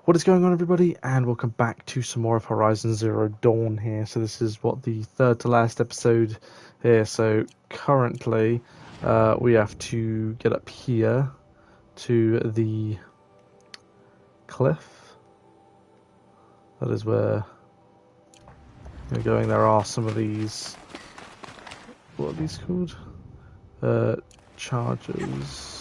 What is going on, everybody, and welcome back to some more of Horizon Zero Dawn here. So this is the third to last episode here. So currently we have to get up here to the cliff. That is where we're going. There are some of these, what are these called? Chargers.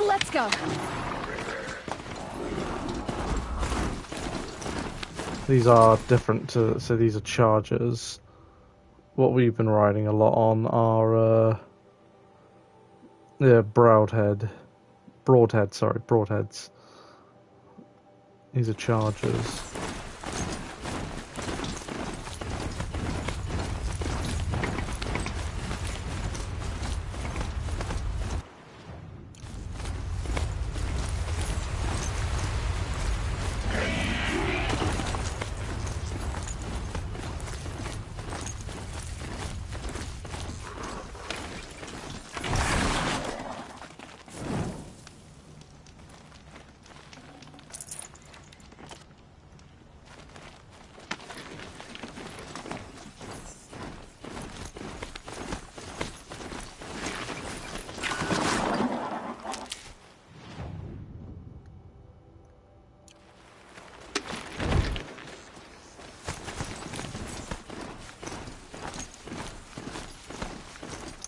Let's go. These are different to, so these are chargers. What we've been riding a lot on are, broadheads. These are chargers.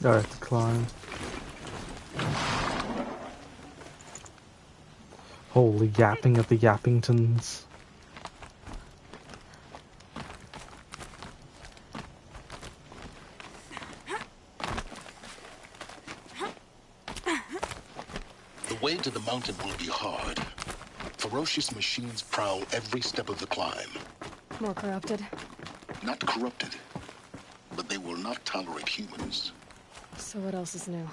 I have to climb. Holy yapping at the Yappingtons. The way to the mountain will be hard. Ferocious machines prowl every step of the climb. More corrupted? Not corrupted, but they will not tolerate humans. So what else is new?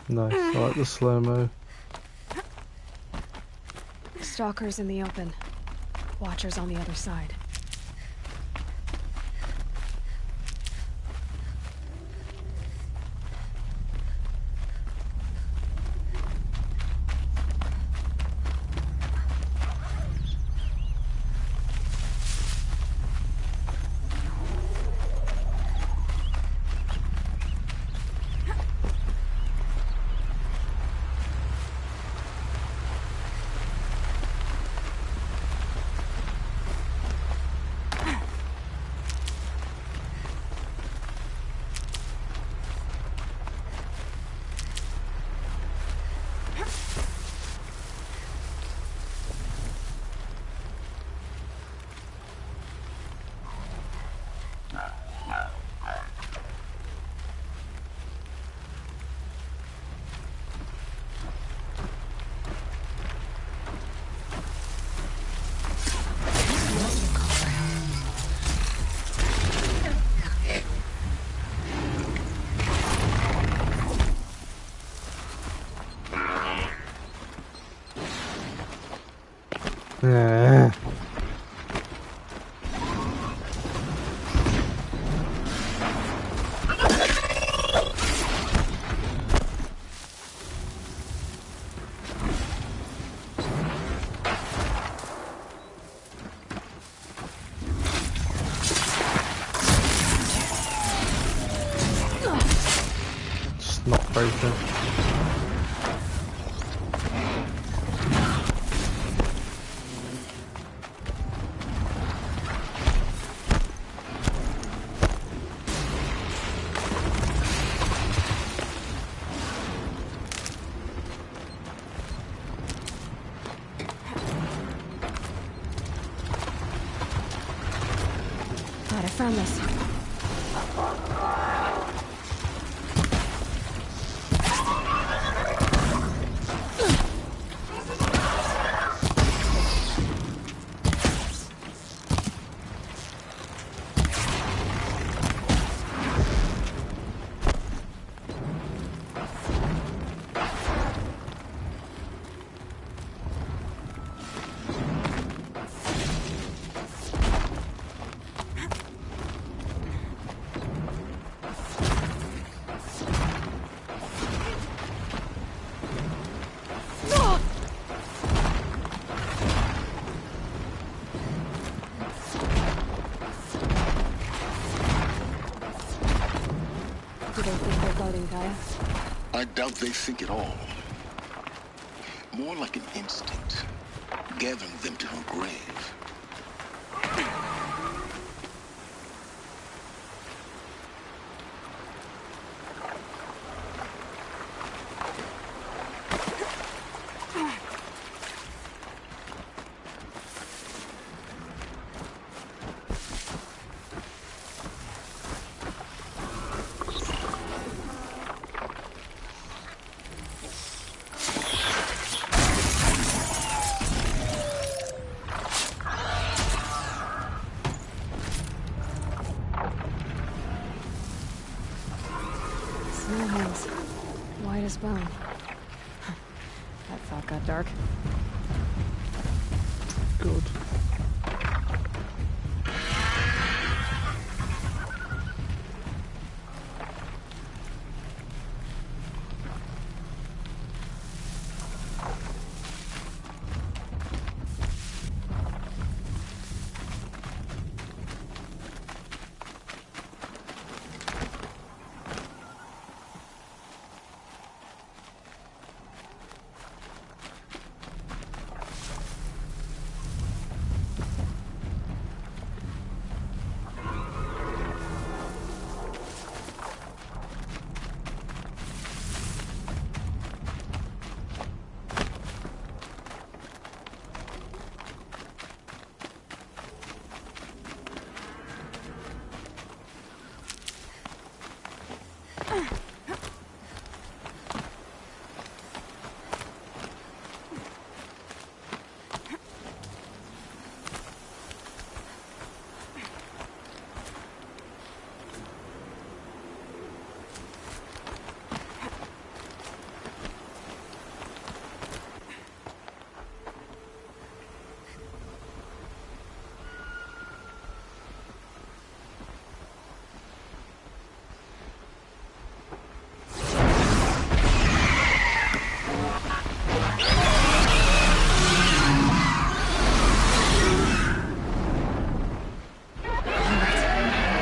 Nice, I like the slow-mo. Stalkers in the open. Watchers on the other side. Yeah. Just not very good. Glad I found this. exploding, Kaya? I doubt they think at all. More like an instinct, gathering them to her grave. Small hands. White as bone. That thought got dark. Good.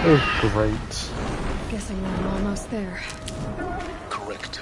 Oh, great. Guessing we're almost there. Correct.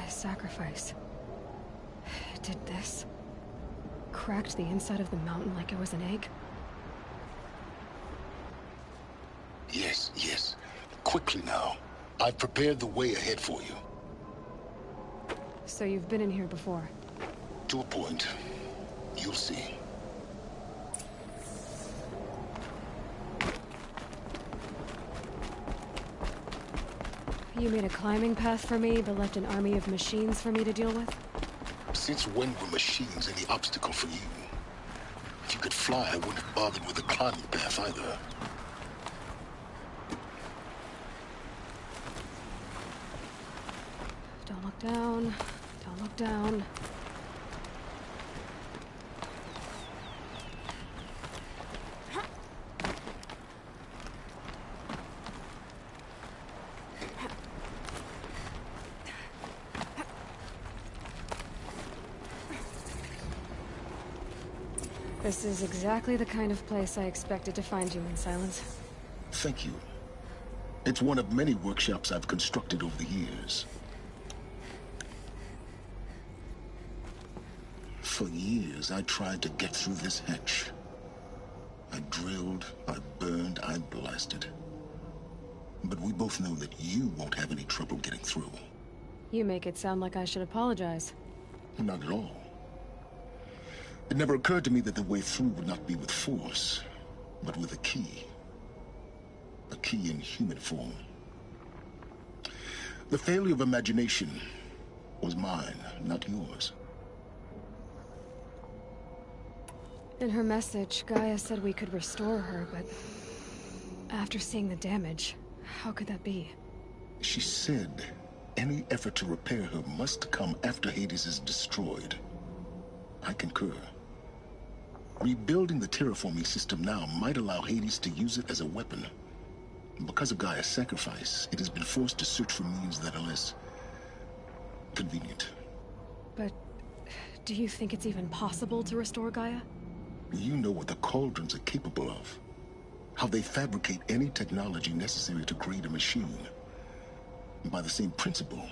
Sacrifice. It did this. Cracked the inside of the mountain like it was an egg. Yes, yes. Quickly now. I've prepared the way ahead for you. So you've been in here before? To a point. You'll see. You made a climbing path for me, but left an army of machines for me to deal with? Since when were machines any obstacle for you? If you could fly, I wouldn't have bothered with a climbing path either. Don't look down. Don't look down. This is exactly the kind of place I expected to find you in, Silence. Thank you. It's one of many workshops I've constructed over the years. For years, I tried to get through this hatch. I drilled, I burned, I blasted. But we both know that you won't have any trouble getting through. You make it sound like I should apologize. Not at all. It never occurred to me that the way through would not be with force, but with a key. A key in human form. The failure of imagination was mine, not yours. In her message, Gaia said we could restore her, but after seeing the damage, how could that be? She said any effort to repair her must come after Hades is destroyed. I concur. Rebuilding the terraforming system now might allow Hades to use it as a weapon. Because of Gaia's sacrifice, it has been forced to search for means that are less convenient. But do you think it's even possible to restore Gaia? You know what the Cauldrons are capable of. How they fabricate any technology necessary to create a machine. By the same principle,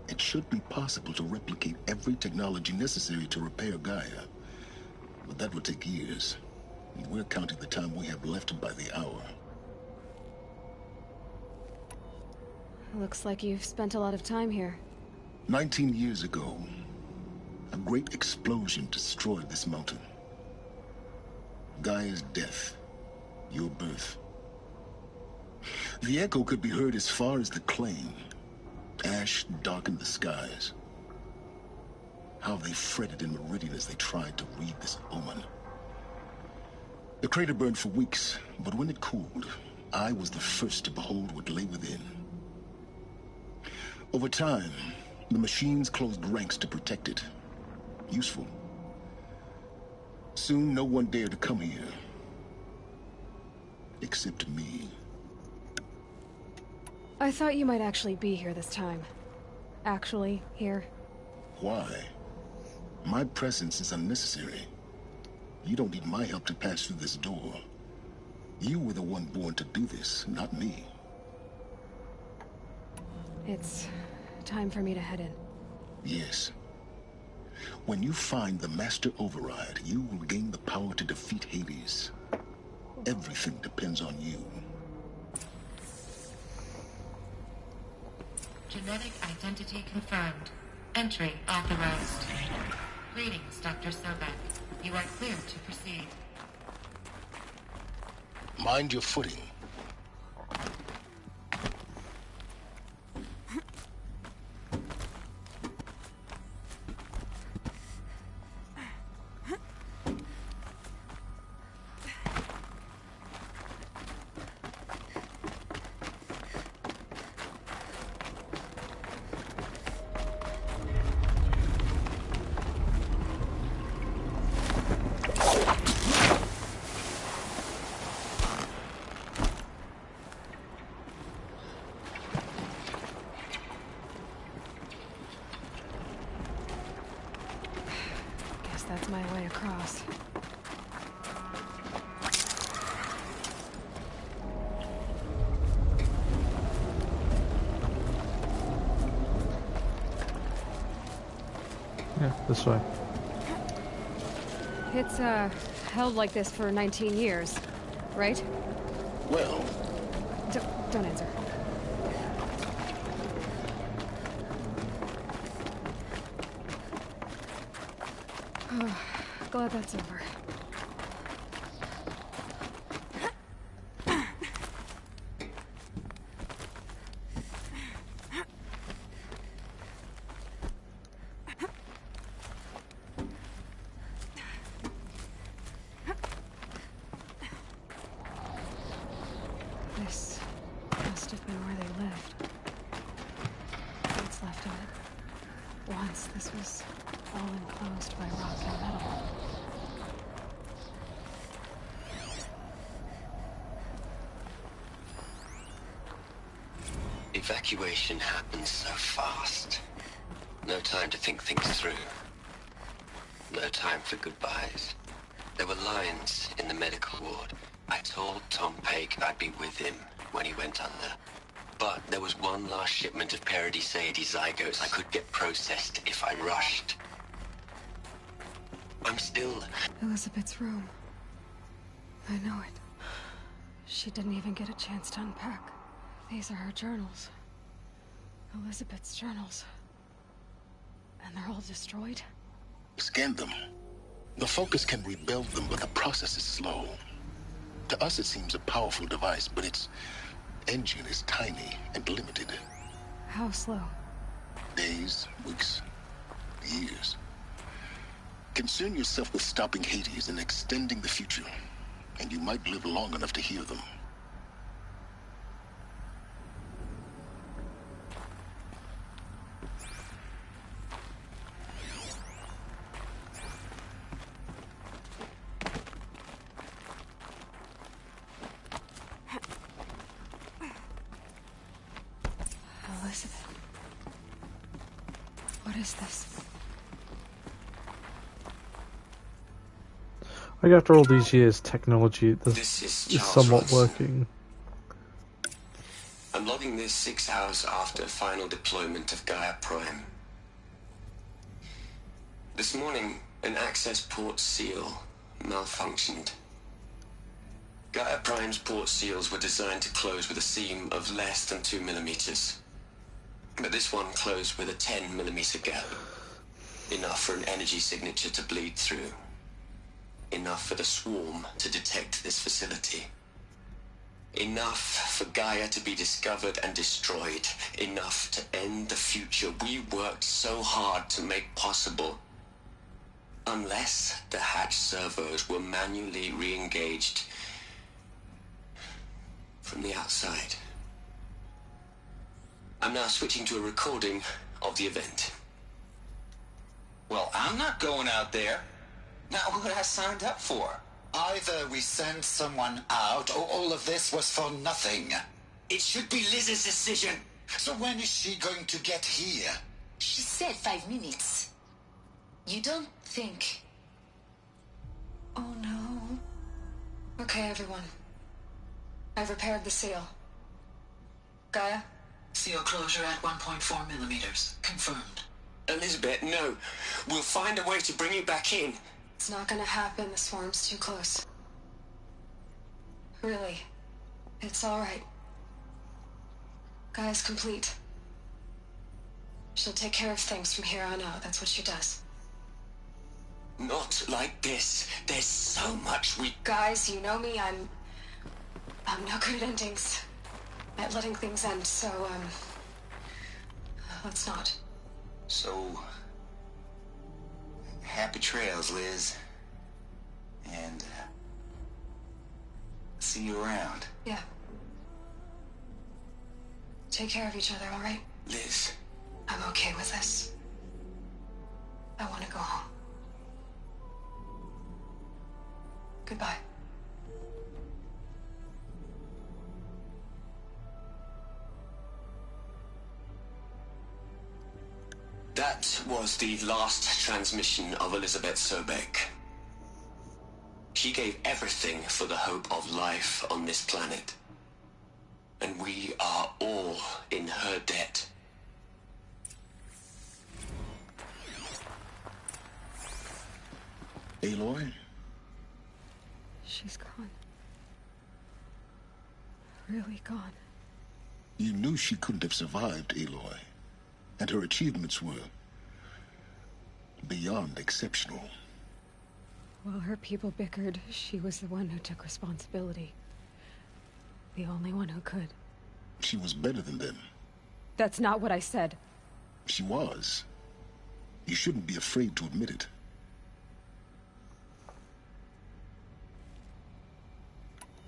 it should be possible to replicate every technology necessary to repair Gaia. But that would take years. And we're counting the time we have left by the hour. Looks like you've spent a lot of time here. 19 years ago, a great explosion destroyed this mountain. Gaia's death, your birth. The echo could be heard as far as the Claim. Ash darkened the skies. How they fretted in Meridian as they tried to read this omen. The crater burned for weeks, but when it cooled, I was the first to behold what lay within. Over time, the machines closed ranks to protect it. Useful. Soon, no one dared to come here. Except me. I thought you might actually be here this time. Actually, here. Why? My presence is unnecessary. You don't need my help to pass through this door. You were the one born to do this, not me. It's time for me to head in. Yes. When you find the Master Override, you will gain the power to defeat Hades. Everything depends on you. Genetic identity confirmed. Entry authorized. Greetings, Dr. Sobek. You are clear to proceed. Mind your footing. That's my way across. Yeah, this way. It's, held like this for 19 years, right? Well, Don't answer. Glad that's over. This must have been where they lived. What's left of it? Once this was all enclosed by rock and metal. Evacuation happens so fast. No time to think things through. No time for goodbyes. There were lines in the medical ward. I told Tom Paik I'd be with him when he went under. But there was one last shipment of Paradis-Sadie zygotes I could get processed if I rushed. I'm still... Elizabeth's room. I know it. She didn't even get a chance to unpack. These are her journals. Elizabeth's journals. And they're all destroyed? scan them. The Focus can rebuild them, but the process is slow. To us, it seems a powerful device, but its engine is tiny and limited. How slow? Days, weeks, years. Concern yourself with stopping Hades and extending the future, and you might live long enough to hear them. Elizabeth. What is this? Like after all these years, technology This is is Charles somewhat Ronson. working. I'm logging this 6 hours after final deployment of Gaia Prime. This morning, an access port seal malfunctioned. Gaia Prime's port seals were designed to close with a seam of less than 2 millimeters. But this one closed with a 10 millimeter gap. Enough for an energy signature to bleed through. Enough for the swarm to detect this facility. Enough for Gaia to be discovered and destroyed. Enough to end the future we worked so hard to make possible. Unless the hatch servos were manually re-engaged from the outside. I'm now switching to a recording of the event. Well, I'm not going out there. Not what I signed up for. Either we send someone out, or all of this was for nothing. It should be Liz's decision. So when is she going to get here? She said 5 minutes. You don't think... Oh no. Okay, everyone. I've repaired the seal. Gaia? Seal closure at 1.4 millimeters. Confirmed. Elizabeth, no. We'll find a way to bring you back in. It's not gonna happen. The swarm's too close. Really. It's alright. Gaia's complete. She'll take care of things from here on out. That's what she does. Not like this. There's so much we... Guys, you know me. I'm no good at endings. At letting things end, so, let's not. So... happy trails, Liz. And, see you around. Yeah. Take care of each other, alright? Liz. I'm okay with this. I want to go home. Goodbye. That was the last transmission of Elizabeth Sobek. She gave everything for the hope of life on this planet. And we are all in her debt. Aloy? She's gone. Really gone. You knew she couldn't have survived, Aloy. And her achievements were beyond exceptional. While her people bickered, she was the one who took responsibility. The only one who could. She was better than them. That's not what I said. She was. You shouldn't be afraid to admit it.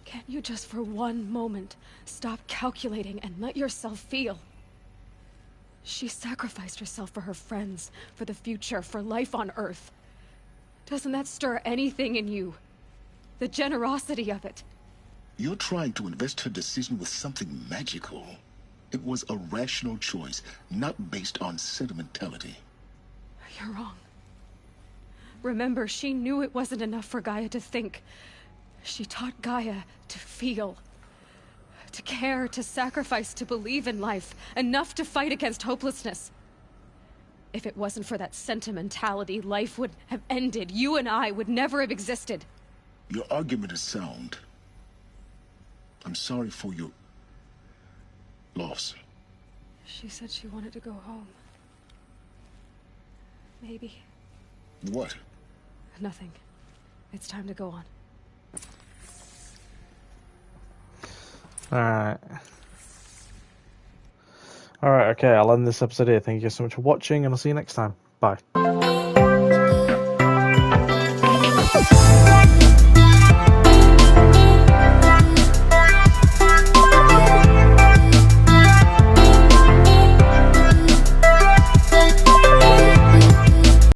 Can't you just for one moment stop calculating and let yourself feel? She sacrificed herself for her friends, for the future, for life on Earth. Doesn't that stir anything in you? The generosity of it. You're trying to invest her decision with something magical. It was a rational choice, not based on sentimentality. You're wrong. Remember, she knew it wasn't enough for Gaia to think. She taught Gaia to feel. To care, to sacrifice, to believe in life. Enough to fight against hopelessness. If it wasn't for that sentimentality, life would have ended. You and I would never have existed. Your argument is sound. I'm sorry for your loss. She said she wanted to go home. Maybe. What? Nothing. It's time to go on. Alright. Alright, okay, I'll end this episode here. Thank you so much for watching, and I'll see you next time. Bye.